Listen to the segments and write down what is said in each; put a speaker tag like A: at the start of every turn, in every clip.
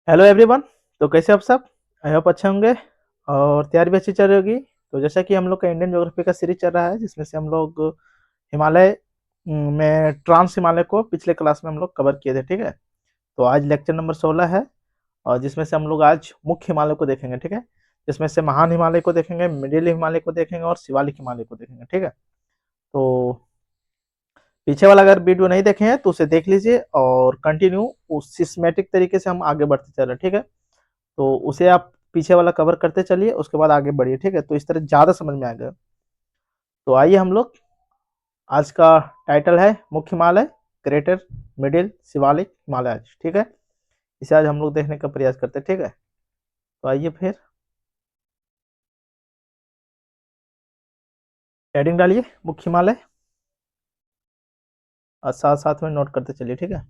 A: Hello everyone. तो कैसे आप सब? आई होप अच्छे होंगे और तैयारी भी अच्छी चल रही होगी। तो जैसा कि हम लोग का इंडियन ज्योग्राफी का सीरीज चल रहा है, जिसमें से हम लोग हिमालय में ट्रांस हिमालय को पिछले क्लास में हम लोग कवर किए थे। ठीक है, तो आज लेक्चर नंबर 16 है और जिसमें से हम लोग आज मुख्य हिमालय को देखेंगे। ठीक है, जिसमें से महान हिमालय को देखेंगे, मिडिल हिमालय को देखेंगे और शिवालिक हिमालय को देखेंगे। ठीक है, तो पीछे वाला अगर वीडियो नहीं देखे हैं तो उसे देख लीजिए और कंटिन्यू उस सिस्मेटिक तरीके से हम आगे बढ़ते चल रहे हैं। ठीक है, तो उसे आप पीछे वाला कवर करते चलिए, उसके बाद आगे बढ़िए। ठीक है, तो इस तरह ज़्यादा समझ में आएगा। तो आइए हम लोग, आज का टाइटल है मुख्य हिमालय, ग्रेटर, मिडिल, शिवालिक हिमालय। आज ठीक है, इसे आज हम लोग देखने का प्रयास करते हैं। ठीक है, तो आइए फिर हेडिंग डालिए मुख्य हिमालय और साथ साथ में नोट करते चलिए। ठीक है,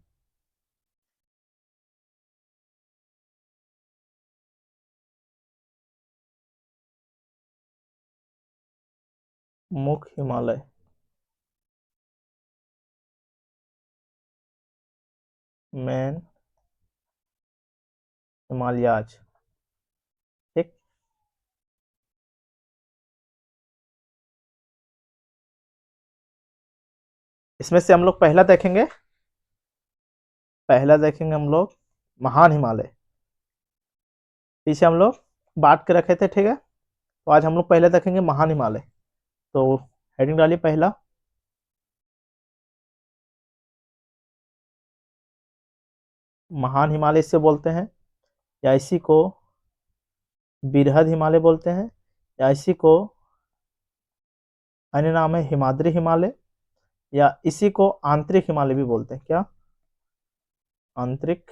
A: मुख्य हिमालय, मेन हिमालयाज। ठीक, इसमें से हम लोग पहला देखेंगे हम लोग महान हिमालय। पीछे हम लोग बांट के रखे थे। ठीक है, तो आज हम लोग पहले देखेंगे महान हिमालय। तो हेडिंग डालिए पहला, महान हिमालय इससे बोलते हैं, या इसी को बृहद हिमालय बोलते हैं, या इसी को अन्य नाम है हिमाद्री हिमालय, या इसी को आंतरिक हिमालय भी बोलते हैं। क्या? आंतरिक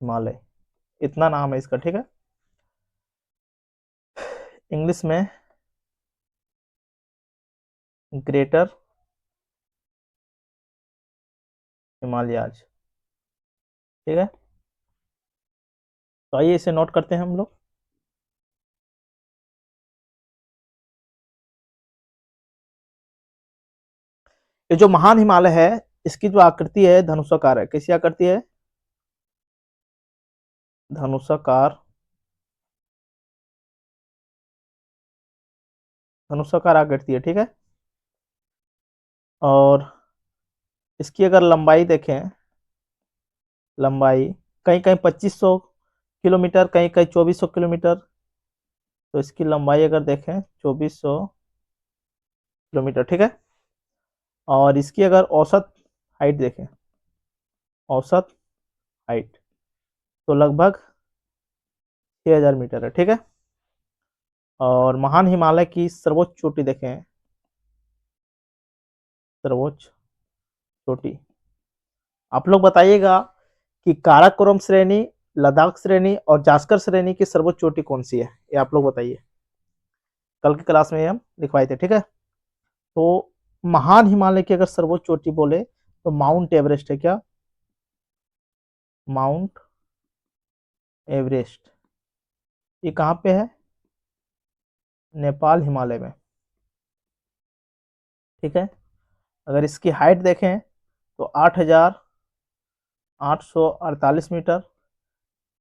A: हिमालय, इतना नाम है इसका। ठीक है, इंग्लिश में ग्रेटर हिमालयाज। ठीक है, तो आइए इसे नोट करते हैं हम लोग। ये जो महान हिमालय है, इसकी जो आकृति है धनुषाकार है। कैसी आकृति है? धनुषाकार, धनुषाकार आकृति है। ठीक है, और इसकी अगर लंबाई देखें, लंबाई कहीं कहीं 2500 किलोमीटर, कहीं कहीं 2400 किलोमीटर। तो इसकी लंबाई अगर देखें 2400 किलोमीटर। ठीक है, और इसकी अगर औसत हाइट देखें, औसत हाइट तो लगभग 6000 मीटर है। ठीक है, और महान हिमालय की सर्वोच्च चोटी देखें, सर्वोच्च चोटी, आप लोग बताइएगा कि काराकोरम श्रेणी, लद्दाख श्रेणी और जास्कर श्रेणी की सर्वोच्च चोटी कौन सी है? ये आप लोग बताइए, कल की क्लास में हम लिखवाए थे। ठीक है, तो महान हिमालय की अगर सर्वोच्च चोटी बोले तो माउंट एवरेस्ट है। क्या? Mount Everest. ये कहाँ पे है? नेपाल हिमालय में। ठीक है, अगर इसकी हाइट देखें तो 8848 मीटर,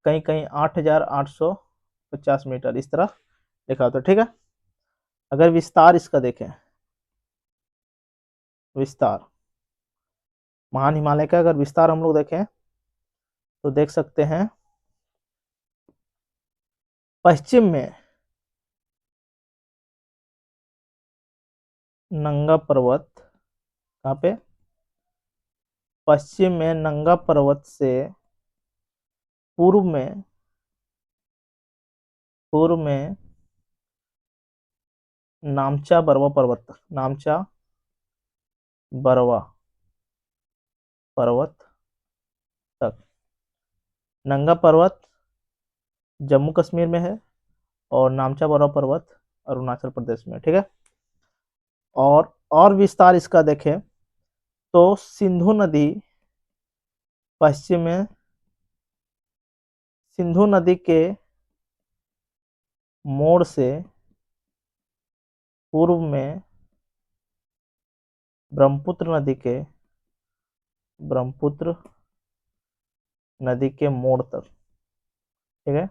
A: कहीं कहीं 8850 मीटर, इस तरह लिखा होता है। ठीक है, अगर विस्तार इसका देखें, विस्तार महान हिमालय का अगर विस्तार हम लोग देखें तो देख सकते हैं पश्चिम में नंगा पर्वत। कहाँ पे? पश्चिम में नंगा पर्वत से पूर्व में, पूर्व में नामचा बरवा पर्वत, नामचा बरवा पर्वत तक। नंगा पर्वत जम्मू कश्मीर में है और नामचा बरवा पर्वत अरुणाचल प्रदेश में। ठीक है, और विस्तार इसका देखें तो सिंधु नदी पश्चिम में, सिंधु नदी के मोड़ से पूर्व में ब्रह्मपुत्र नदी के, ब्रह्मपुत्र नदी के मोड़ तक, ठीक है।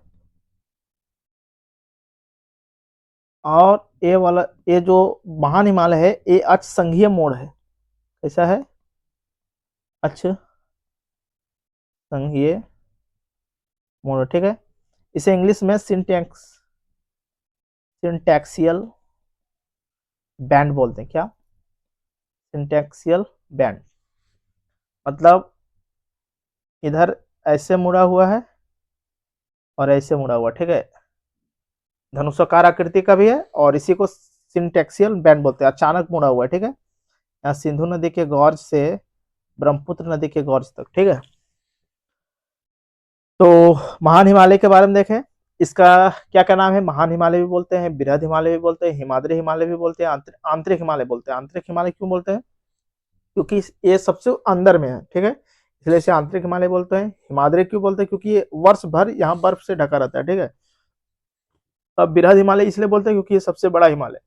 A: और ये वाला, ये जो महान हिमालय है, ये अक्ष संघीय मोड़ है। कैसा है? अक्ष संघीय मोड़, ठीक है। इसे इंग्लिश में सिंटैक्सियल बैंड बोलते हैं। क्या? सिंटैक्सियल बैंड, मतलब इधर ऐसे मुड़ा हुआ है और ऐसे मुड़ा हुआ, ठीक है। धनुषाकार आकृति का भी है, और इसी को सिंटैक्सियल बैंड बोलते हैं। अचानक मुड़ा हुआ है, ठीक है। यहाँ सिंधु नदी के गौर्ज से ब्रह्मपुत्र नदी के गौर्ज तक, ठीक है। तो महान हिमालय के बारे में देखें, इसका क्या क्या नाम है? महान हिमालय भी बोलते हैं, बृहद हिमालय भी बोलते हैं, हिमाद्री हिमालय भी बोलते हैं, आंतरिक हिमालय बोलते हैं। आंतरिक हिमालय क्यों बोलते हैं? क्योंकि ये सबसे अंदर में है, ठीक है, इसलिए इसे आंतरिक हिमालय बोलते हैं। हिमाद्री क्यों बोलते हैं? क्योंकि ये वर्ष भर यहाँ बर्फ से ढका रहता है, ठीक है। अब बृहद हिमालय इसलिए बोलते हैं क्योंकि ये सबसे बड़ा हिमालय।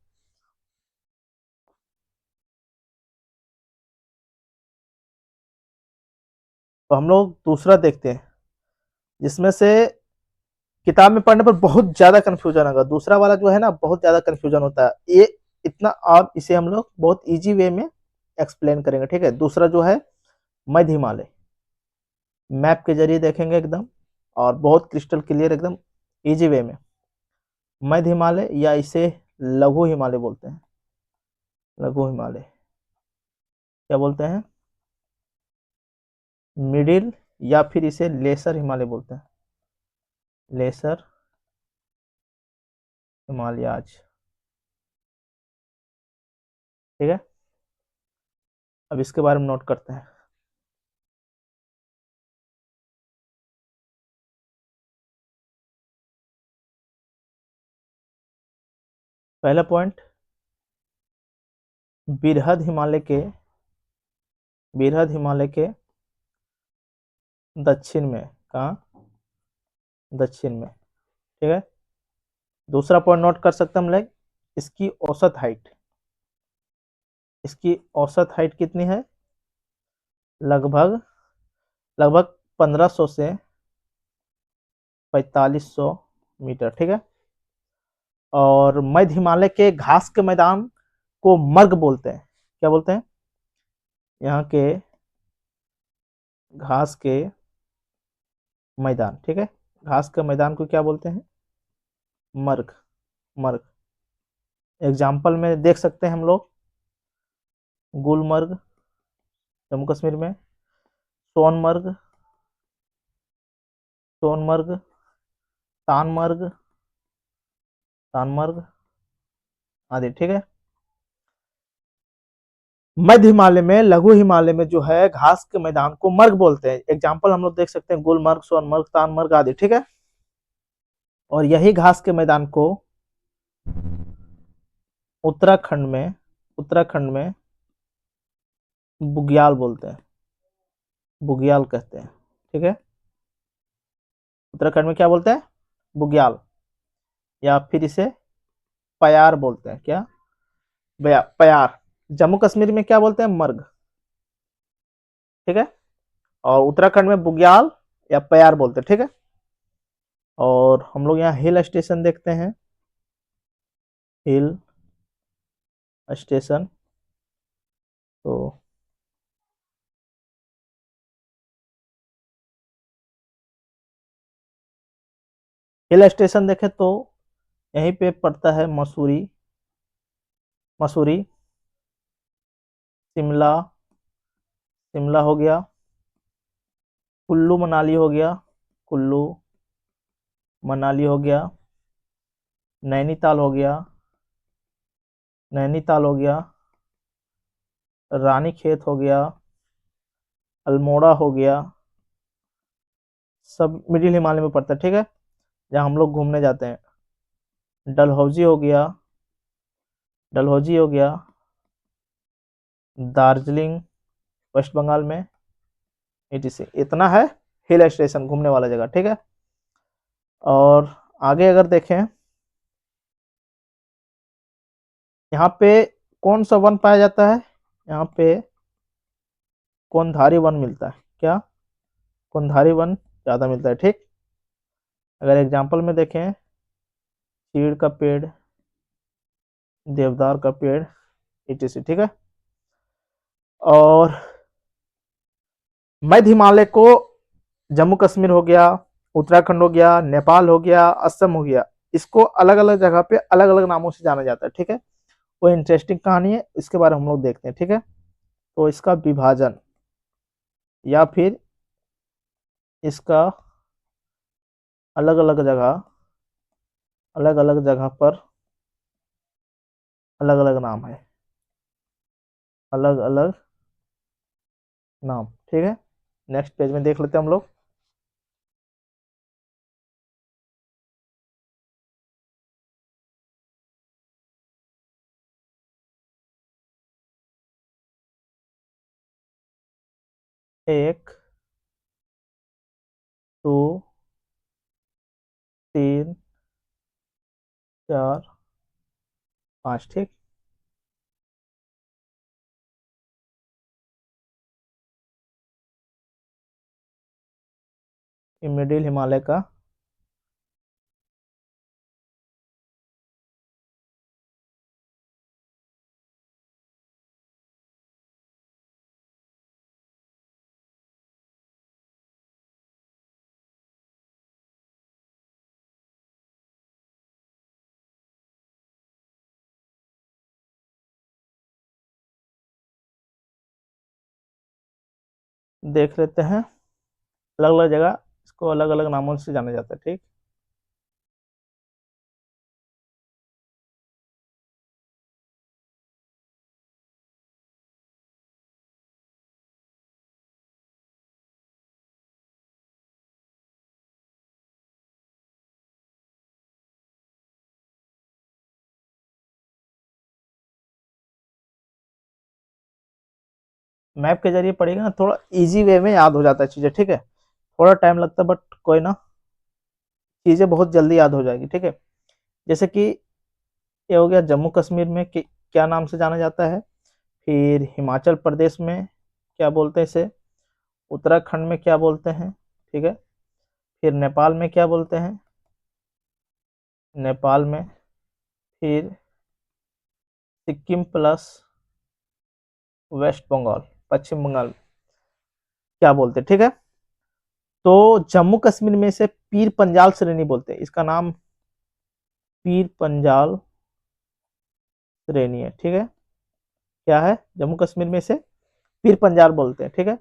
A: तो हम लोग दूसरा देखते हैं, जिसमें से किताब में पढ़ने पर बहुत ज्यादा कंफ्यूजन होगा। दूसरा वाला जो है ना, बहुत ज्यादा कंफ्यूजन होता है। ये इतना, आप इसे हम लोग बहुत इजी वे में एक्सप्लेन करेंगे, ठीक है। दूसरा जो है मध्य हिमालय, मैप के जरिए देखेंगे एकदम, और बहुत क्रिस्टल क्लियर एकदम इजी वे में। मध्य हिमालय, या इसे लघु हिमालय बोलते हैं। लघु हिमालय क्या बोलते हैं? मिडिल, या फिर इसे लेसर हिमालय बोलते हैं। लेसर हिमालयाज, ठीक है। अब इसके बारे में नोट करते हैं। पहला पॉइंट, बृहद हिमालय के बृहद हिमालय के दक्षिण में, कहाँ? दक्षिण में, ठीक है। दूसरा पॉइंट नोट कर सकते हैं हम लोग, इसकी औसत हाइट। इसकी औसत हाइट कितनी है? लगभग लगभग 1500 से 4500 मीटर, ठीक है। और मध्य हिमालय के घास के मैदान को मर्ग बोलते हैं। क्या बोलते हैं? यहाँ के घास के मैदान, ठीक है, घास के मैदान को क्या बोलते हैं? मर्ग। मर्ग। एग्जाम्पल में देख सकते हैं हम लोग, गुलमर्ग जम्मू कश्मीर में, सोनमर्ग, सोनमर्ग, तानमर्ग, तानमर्ग आदि, ठीक है। मध्य हिमालय में, लघु हिमालय में जो है घास के मैदान को मर्ग बोलते हैं। एग्जाम्पल हम लोग देख सकते हैं, गुलमर्ग, सोनमर्ग, तानमर्ग आदि, ठीक है। और यही घास के मैदान को उत्तराखंड में बुग्याल बोलते हैं। बुग्याल कहते हैं, ठीक है। उत्तराखंड में क्या बोलते हैं? बुग्याल, या फिर इसे पयार बोलते हैं। क्या? पयार। जम्मू कश्मीर में क्या बोलते हैं? मर्ग, ठीक है। और उत्तराखंड में बुग्याल या पयार बोलते हैं, ठीक है। और हम लोग यहाँ हिल स्टेशन देखते हैं। हिल स्टेशन, तो हिल स्टेशन देखें तो यहीं पे पड़ता है मसूरी, मसूरी, शिमला, शिमला हो गया, कुल्लू मनाली हो गया, कुल्लू मनाली हो गया, नैनीताल हो गया, नैनीताल हो गया, रानी खेत हो गया, अल्मोड़ा हो गया, सब मिडिल हिमालय में पड़ता है, ठीक है, जहाँ हम लोग घूमने जाते हैं। डलहौजी हो गया, डलहौजी हो गया, दार्जिलिंग वेस्ट बंगाल में, etc। इतना है हिल स्टेशन, घूमने वाला जगह, ठीक है। और आगे अगर देखें, यहाँ पे कौन सा वन पाया जाता है? यहाँ पे कोनधारी वन मिलता है। क्या? कोनधारी वन ज़्यादा मिलता है, ठीक। अगर एग्जाम्पल में देखें, चीड़ का पेड़, देवदार का पेड़, etc, ठीक है। और मध्य हिमालय को जम्मू कश्मीर हो गया, उत्तराखंड हो गया, नेपाल हो गया, असम हो गया, इसको अलग अलग जगह पे अलग अलग नामों से जाना जाता है, ठीक है। वो इंटरेस्टिंग कहानी है, इसके बारे में हम लोग देखते हैं, ठीक है। तो इसका विभाजन या फिर इसका अलग अलग जगह पर अलग अलग नाम है, अलग अलग नाम, ठीक है। नेक्स्ट पेज में देख लेते हैं हम लोग। एक, दो, तीन, चार, पाँच, ठीक। ये मिडिल हिमालय का देख लेते हैं। अलग अलग जगह इसको अलग अलग नामों से जाना जाता है, ठीक। मैप के जरिए पढ़ेगा ना, थोड़ा इजी वे में याद हो जाता है चीजें, ठीक है। थोड़ा टाइम लगता है, बट कोई ना, चीजें बहुत जल्दी याद हो जाएगी, ठीक है। जैसे कि ये हो गया जम्मू कश्मीर में क्या नाम से जाना जाता है, फिर हिमाचल प्रदेश में क्या बोलते हैं इसे, उत्तराखंड में क्या बोलते हैं, ठीक है। फिर नेपाल में क्या बोलते हैं, नेपाल में, फिर सिक्किम प्लस वेस्ट बंगाल, पश्चिम बंगाल क्या बोलते हैं, ठीक है। तो जम्मू कश्मीर में से पीर पंजाल श्रेणी बोलते हैं, इसका नाम पीर पंजाल श्रेणी है, ठीक है। क्या है, जम्मू कश्मीर में से पीर पंजाल बोलते हैं, ठीक है।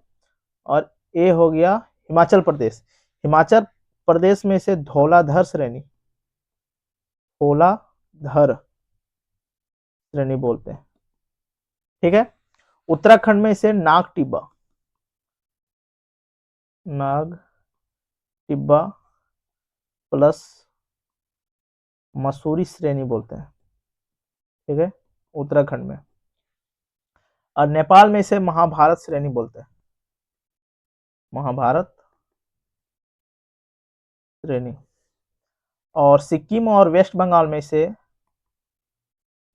A: और ये हो गया हिमाचल प्रदेश, हिमाचल प्रदेश में से धौलाधर श्रेणी, धौलाधर श्रेणी बोलते हैं, ठीक है। उत्तराखंड में इसे नाग टिब्बा, नाग टिब्बा प्लस मसूरी श्रेणी बोलते हैं, ठीक है, उत्तराखंड में। और नेपाल में इसे महाभारत श्रेणी बोलते हैं, महाभारत श्रेणी। और सिक्किम और वेस्ट बंगाल में इसे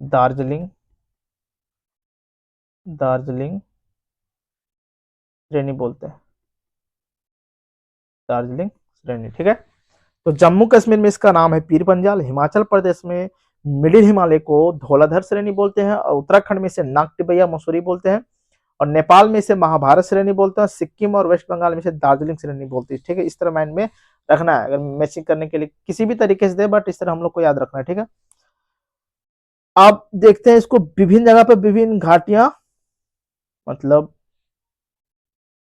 A: दार्जिलिंग, दार्जिलिंग श्रेणी बोलते हैं, दार्जिलिंग श्रेणी, ठीक है। तो जम्मू कश्मीर में इसका नाम है पीर पंजाल, हिमाचल प्रदेश में मिडिल हिमालय को धौलाधर श्रेणी बोलते हैं, और उत्तराखंड में इसे नागटिबैया मसूरी बोलते हैं, और नेपाल में इसे महाभारत श्रेणी बोलते हैं, सिक्किम और वेस्ट बंगाल में इसे दार्जिलिंग श्रेणी बोलते हैं, ठीक है। इस तरह माइंड में रखना है, अगर मैचिंग करने के लिए किसी भी तरीके से दे, बट इस तरह हम लोग को याद रखना है, ठीक है। आप देखते हैं इसको, विभिन्न जगह पर विभिन्न घाटियां, मतलब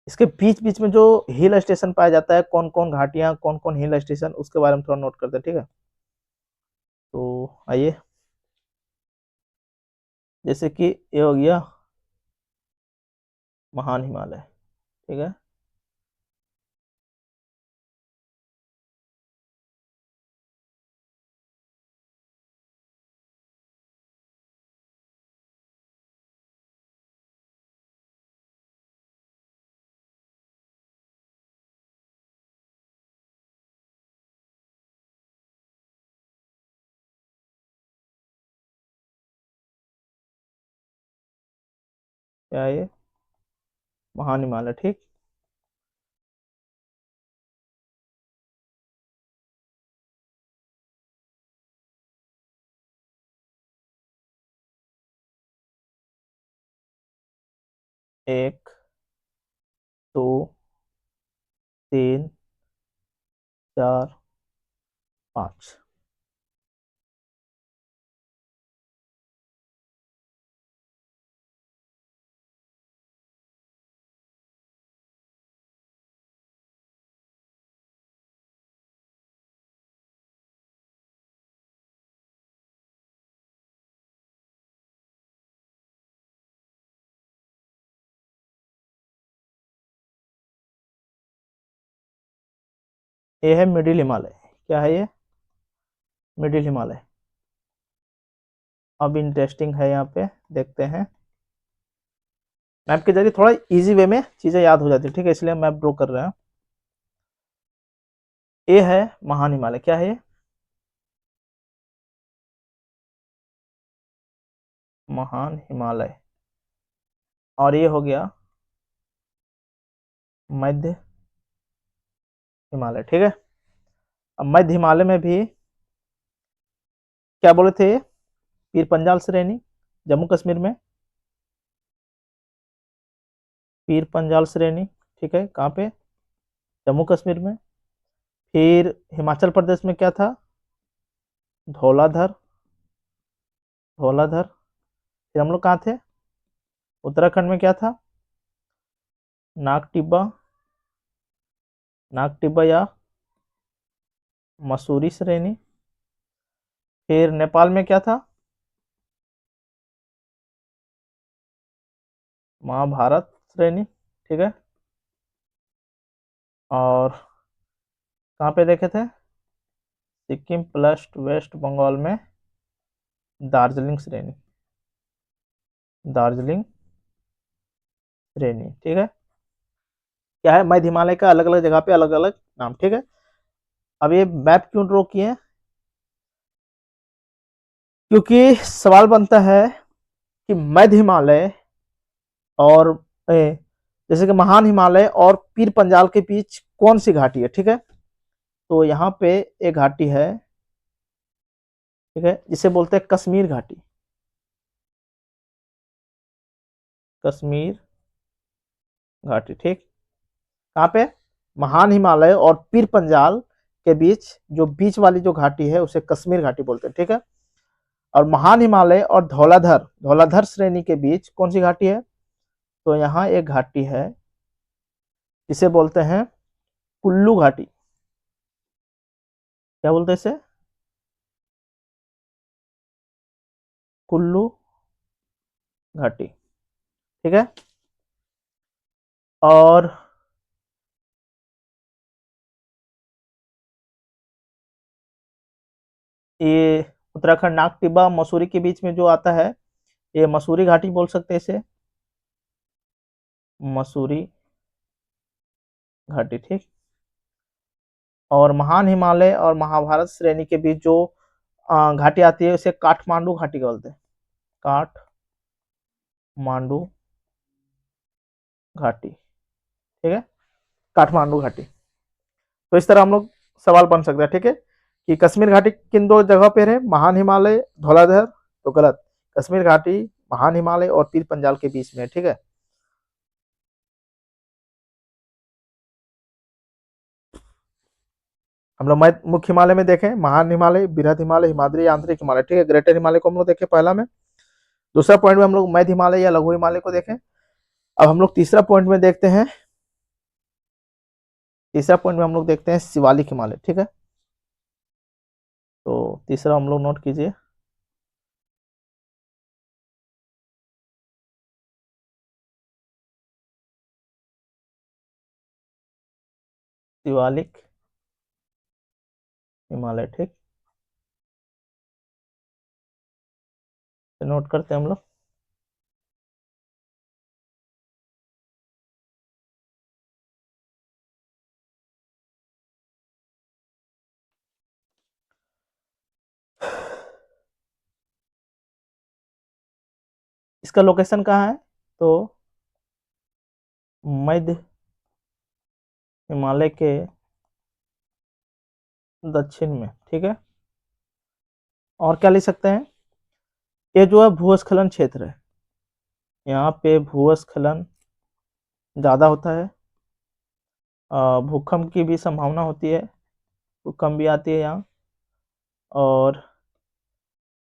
A: इसके बीच बीच में जो हिल स्टेशन पाया जाता है, कौन कौन घाटियां, कौन कौन हिल स्टेशन, उसके बारे में थोड़ा नोट करते हैं, ठीक है। तो आइए, जैसे कि ये हो गया महान हिमालय, ठीक है। क्या है ये, महान हिमालय, ठीक। 1 2 3 4 5। ये है मिडिल हिमालय। क्या है ये? मिडिल हिमालय। अब इंटरेस्टिंग है, यहाँ पे देखते हैं। मैप के जरिए थोड़ा इजी वे में चीजें याद हो जाती है, ठीक है, इसलिए मैप ड्रॉ कर रहे हैं। ये है महान हिमालय। क्या है ये? महान हिमालय। और ये हो गया मध्य हिमालय, ठीक है। अब मध्य हिमालय में भी क्या बोले थे? पीर पंजाल श्रेणी, जम्मू कश्मीर में पीर पंजाल श्रेणी, ठीक है। कहाँ पे? जम्मू कश्मीर में। फिर हिमाचल प्रदेश में क्या था? धौलाधर। धौलाधर। फिर हम लोग कहाँ थे? उत्तराखंड में क्या था? नाग टिब्बा। नाग टिब्बा या मसूरी श्रेणी। फिर नेपाल में क्या था? महाभारत श्रेणी, ठीक है। और कहाँ पे देखे थे? सिक्किम प्लस वेस्ट बंगाल में दार्जिलिंग श्रेणी। दार्जिलिंग श्रेणी, ठीक है। क्या है? मध्य हिमालय का अलग अलग जगह पे अलग अलग नाम, ठीक है। अब ये मैप क्यों ड्रॉ किए? क्योंकि सवाल बनता है कि मध्य हिमालय और जैसे कि महान हिमालय और पीर पंजाल के बीच कौन सी घाटी है, ठीक है। तो यहाँ पे एक घाटी है, ठीक है, जिसे बोलते हैं कश्मीर घाटी। कश्मीर घाटी, ठीक। कहाँ पे? महान हिमालय और पीर पंजाल के बीच जो बीच वाली जो घाटी है उसे कश्मीर घाटी बोलते हैं, ठीक है। और महान हिमालय और धौलाधर, धौलाधर श्रेणी के बीच कौन सी घाटी है? तो यहाँ एक घाटी है जिसे बोलते हैं कुल्लू घाटी। क्या बोलते हैं इसे? कुल्लू घाटी, ठीक है। और ये उत्तराखंड नाग टिब्बा मसूरी के बीच में जो आता है, ये मसूरी घाटी बोल सकते हैं इसे। मसूरी घाटी, ठीक। और महान हिमालय और महाभारत श्रेणी के बीच जो घाटी आती है उसे काठमांडू घाटी बोलते हैं। काठमांडू घाटी, ठीक है। काठमांडू घाटी। तो इस तरह हम लोग सवाल बन सकता है, ठीक है, कि कश्मीर घाटी किन दो जगह पे है? महान हिमालय, धौलाधर। तो गलत। कश्मीर घाटी महान हिमालय और पीर पंजाल के बीच में, ठीक है। हम लोग मुख्य हिमालय में देखें महान हिमालय, बृहद हिमालय, हिमाद्री, आंतरिक हिमालय, ठीक है। ग्रेटर हिमालय को हम लोग देखें पहला में। दूसरा पॉइंट में हम लोग मध्य हिमालय या लघु हिमालय को देखें। अब हम लोग तीसरा पॉइंट में देखते हैं। तीसरा पॉइंट में हम लोग देखते हैं शिवालिक हिमालय, ठीक है। तो तीसरा हम लोग नोट कीजिए। शिवालिक हिमालय, ठीक। तो नोट करते हैं हम लोग। इसका लोकेशन कहाँ है? तो मध्य हिमालय के दक्षिण में, ठीक है। और क्या लिख सकते हैं? ये जो है भूस्खलन क्षेत्र है। यहाँ पे भूस्खलन ज़्यादा होता है। भूकंप की भी संभावना होती है, भूकंप भी आती है यहाँ। और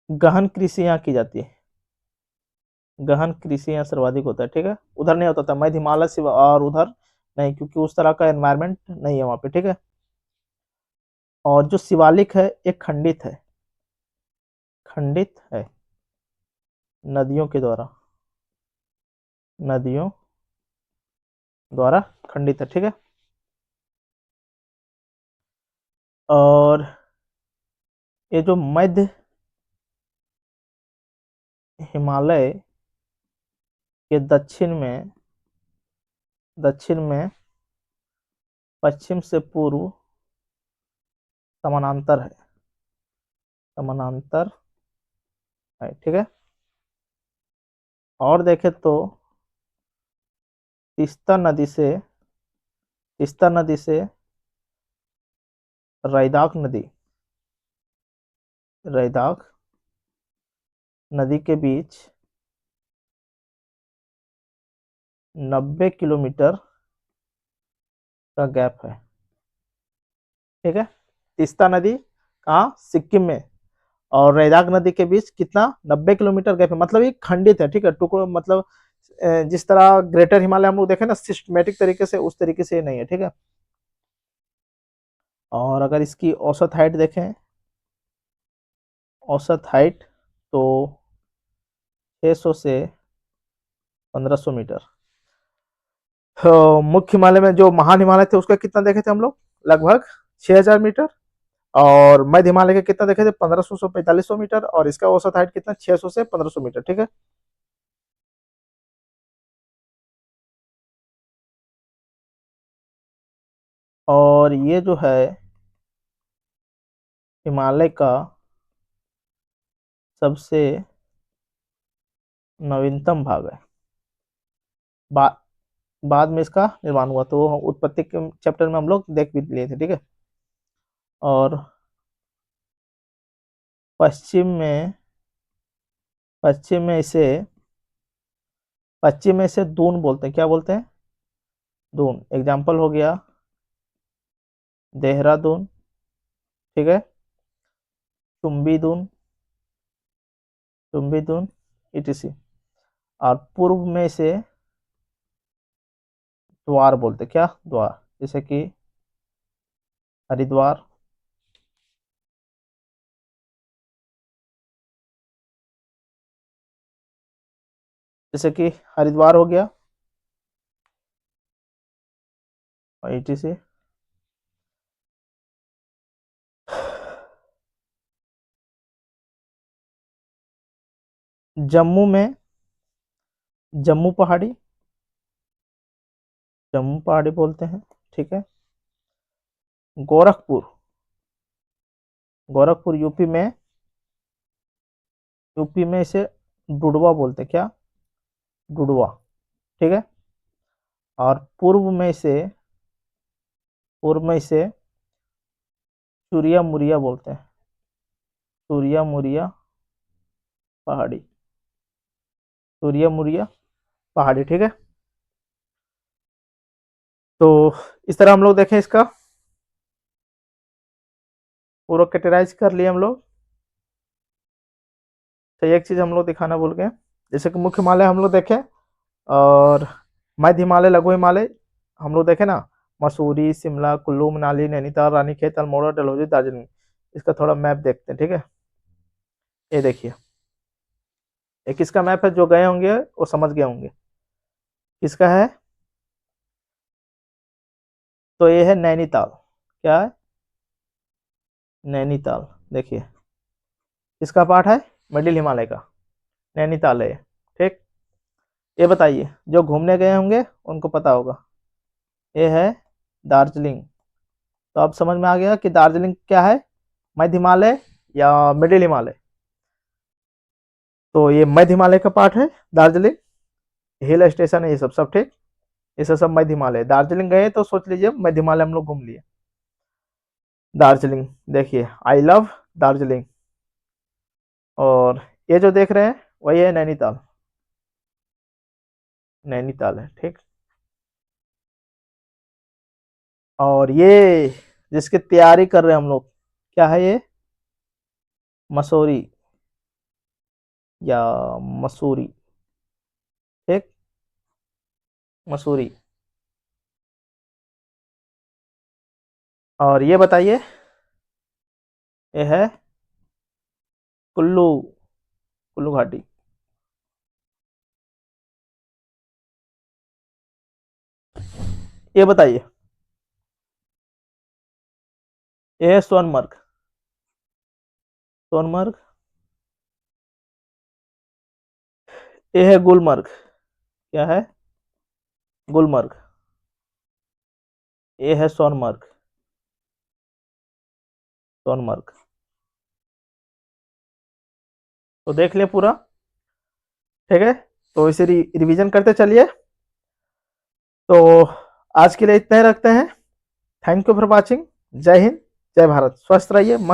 A: गहन कृषि यहाँ की जाती है, गहन कृषि यहाँ सर्वाधिक होता है, ठीक है। उधर नहीं होता था मध्य हिमालय से, और उधर नहीं, क्योंकि उस तरह का एनवायरनमेंट नहीं है वहाँ पे, ठीक है। और जो शिवालिक है एक खंडित है, खंडित है नदियों के द्वारा, नदियों द्वारा खंडित है, ठीक है। और ये जो मध्य हिमालय के दक्षिण में पश्चिम से पूर्व समानांतर है, समानांतर है, ठीक है। और देखें तो तीस्ता नदी से, तीस्ता नदी से रैदाक नदी, रैदाक नदी के बीच 90 किलोमीटर का गैप है, ठीक है। तीस्ता नदी कहाँ, सिक्किम में, और रैदाक नदी के बीच कितना, 90 किलोमीटर गैप है, मतलब ये खंडित है, ठीक है, टुकड़ों, मतलब जिस तरह ग्रेटर हिमालय हम लोग देखें ना सिस्टमेटिक तरीके से, उस तरीके से ये नहीं है, ठीक है। और अगर इसकी औसत हाइट देखें, औसत हाइट तो 600 से 1500 मीटर। तो मुख्य हिमालय में जो महान हिमालय थे उसका कितना देखे थे हम लोग, लगभग 6000 मीटर। और मध्य हिमालय के कितना देखे थे, 1500 से 4500 मीटर। और इसका औसत हाइट कितना, 600 से 1500 मीटर, ठीक है। और ये जो है हिमालय का सबसे नवीनतम भाग है। बा, बाद में इसका निर्माण हुआ, तो उत्पत्ति के चैप्टर में हम लोग देख भी लिए थे, ठीक है। और पश्चिम में, पश्चिम में इसे पश्चिम में इसे दून बोलते हैं, क्या बोलते हैं, दून। एग्जाम्पल हो गया देहरादून, ठीक है, चुम्बी दून, चुम्बी दून, ईटीसी। और पूर्व में इसे द्वार बोलते हैं, क्या, द्वार, जैसे कि हरिद्वार, जैसे कि हरिद्वार हो गया, और ईटीसी। जम्मू में जम्मू पहाड़ी, जम्मू पहाड़ी बोलते हैं, ठीक है। गोरखपुर, गोरखपुर यूपी में इसे डुडवा बोलते हैं, क्या, डुडवा, ठीक है। और पूर्व में इसे चुरिया मुरिया बोलते हैं, चुरिया मुरिया पहाड़ी, चुरिया मुरिया पहाड़ी, ठीक है। तो इस तरह हम लोग देखें, इसका पूरा कैटेगराइज कर लिए हम लोग। तो एक चीज हम लोग दिखाना भूल गए, जैसे कि मुख्य हिमालय हम लोग देखें, और मध्य हिमालय, लघु हिमालय हम लोग देखें ना, मसूरी, शिमला, कुल्लू मनाली, नैनीताल, रानीखेत, अल्मोड़ा, डलहौजी, दार्जिलिंग। इसका थोड़ा मैप देखते हैं, ठीक है। ये देखिए, एक किसका मैप है, जो गए होंगे वो समझ गए होंगे किसका है। तो ये है नैनीताल, क्या है, नैनीताल, देखिए इसका पार्ट है मिडिल हिमालय का, नैनीताल है, ठीक। ये बताइए, जो घूमने गए होंगे उनको पता होगा, ये है दार्जिलिंग। तो अब समझ में आ गया कि दार्जिलिंग क्या है, मध्य हिमालय या मिडिल हिमालय। तो ये मध्य हिमालय का पार्ट है दार्जिलिंग, हिल स्टेशन है, ये सब सब ठीक, ये सब मध्य हिमालय। दार्जिलिंग गए तो सोच लीजिए मध्य हिमालय हम लोग घूम लिए। दार्जिलिंग, देखिए आई लव दार्जिलिंग। और ये जो देख रहे हैं वही है नैनीताल, नैनीताल है, ठीक। और ये जिसकी तैयारी कर रहे हैं हम लोग, क्या है ये? मसूरी या मसूरी, ठीक, मसूरी। और ये बताइए, ये है कुल्लू, कुल्लू घाटी। ये बताइए, ये है सोनमर्ग, सोनमर्ग। ये है गुलमर्ग, क्या है? गुलमर्ग। ये है सोनमर्ग, सोनमर्ग। तो देख लिया पूरा, ठीक है। तो इसे रिवीजन करते चलिए। तो आज के लिए इतना ही रखते हैं। Thank you for watching. जय हिंद, जय भारत। स्वस्थ रहिए, मस्त